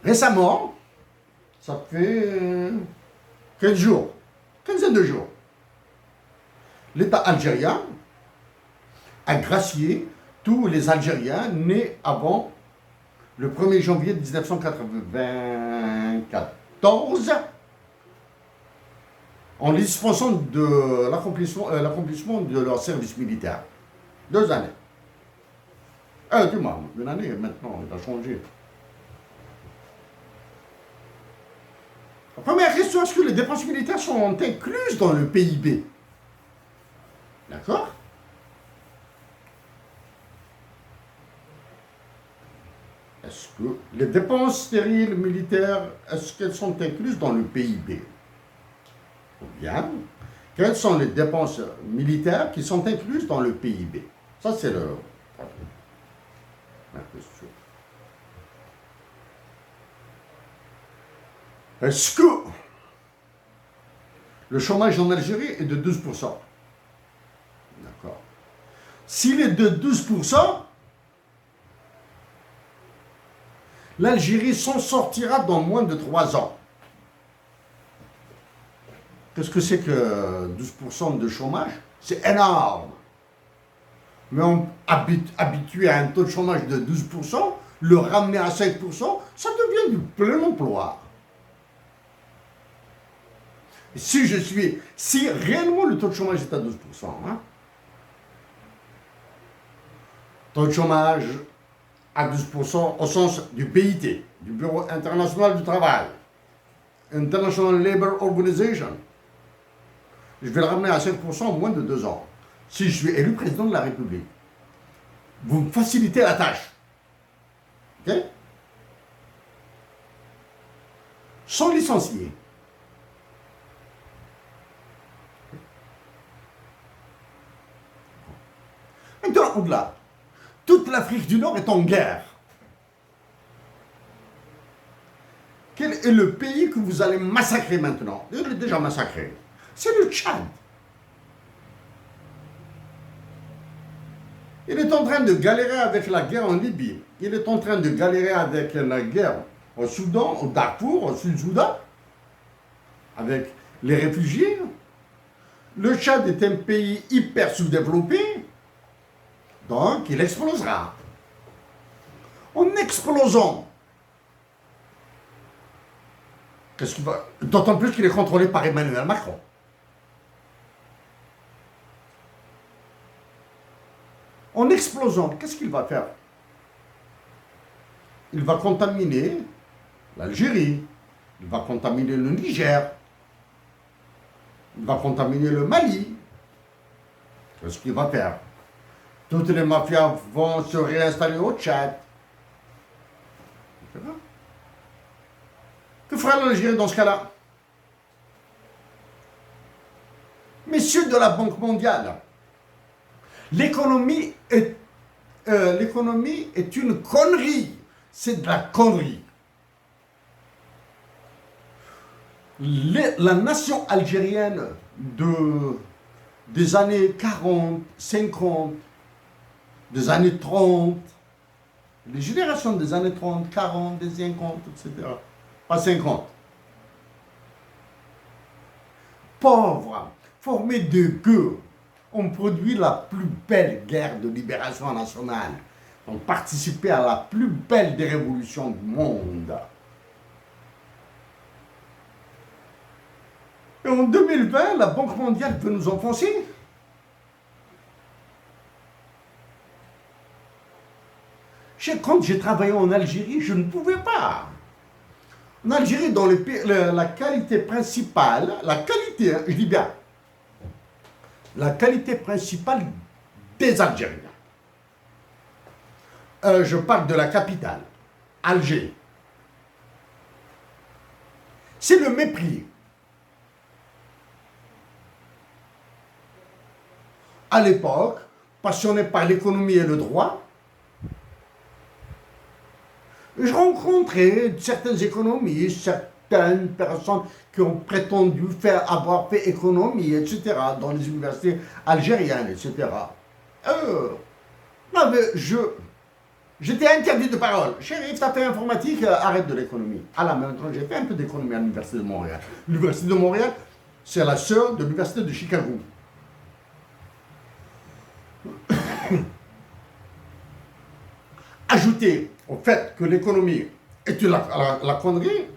Récemment, ça fait 15 jours, quinzaine de jours, l'État algérien a gracié tous les Algériens nés avant le 1er janvier 1994 en les dispensant de l'accomplissement de leur service militaire. 2 années. Dis-moi, une année maintenant, il a changé. La première question, est-ce que les dépenses militaires sont incluses dans le PIB? D'accord? Est-ce que les dépenses stériles militaires, est-ce qu'elles sont incluses dans le PIB? Ou bien, quelles sont les dépenses militaires qui sont incluses dans le PIB? Ça, c'est la question. Est-ce que le chômage en Algérie est de 12%? D'accord. S'il est de 12%, l'Algérie s'en sortira dans moins de 3 ans. Qu'est-ce que c'est que 12% de chômage? C'est énorme. Mais on habitué à un taux de chômage de 12%, le ramener à 5%, ça devient du plein emploi. Si réellement le taux de chômage est à 12%, taux de chômage à 12% au sens du BIT, du Bureau international du travail, International Labour Organization, je vais le ramener à 5% en moins de 2 ans. Si je suis élu président de la République, vous me facilitez la tâche. Ok? Sans licencier. Maintenant, au-delà, toute l'Afrique du Nord est en guerre. Quel est le pays que vous allez massacrer maintenant? Il est déjà massacré. C'est le Tchad. Il est en train de galérer avec la guerre en Libye. Il est en train de galérer avec la guerre au Soudan, au Darfour, au Sud-Soudan, avec les réfugiés. Le Tchad est un pays hyper sous-développé, donc il explosera. En explosant, qu'est-ce qu'il va... D'autant plus qu'il est contrôlé par Emmanuel Macron. En explosant, qu'est-ce qu'il va faire? Il va contaminer l'Algérie, il va contaminer le Niger, il va contaminer le Mali. Qu'est-ce qu'il va faire? Toutes les mafias vont se réinstaller au Tchad. Que fera l'Algérie dans ce cas-là? Messieurs de la Banque mondiale, l'économie est une connerie. C'est de la connerie. La nation algérienne des années 40, 50, des années 30, les générations des années 30, 40, des 50, etc. Pas 50. Pauvres, formés de gueux, ont produit la plus belle guerre de libération nationale, ont participé à la plus belle des révolutions du monde. Et en 2020, la Banque mondiale veut nous enfoncer. Quand j'ai travaillé en Algérie, je ne pouvais pas. En Algérie, dans la qualité principale, je dis bien, la qualité principale des Algériens. Je parle de la capitale, Alger. C'est le mépris. À l'époque, passionné par l'économie et le droit, je rencontrais certains économistes, certaines personnes qui ont prétendu avoir fait économie, etc., dans les universités algériennes, etc. J'étais interdit de parole. Chérif, t'as fait informatique, arrête de l'économie. À la même temps, j'ai fait un peu d'économie à l'Université de Montréal. L'Université de Montréal, c'est la sœur de l'Université de Chicago. Ajouter au fait que l'économie est la connerie,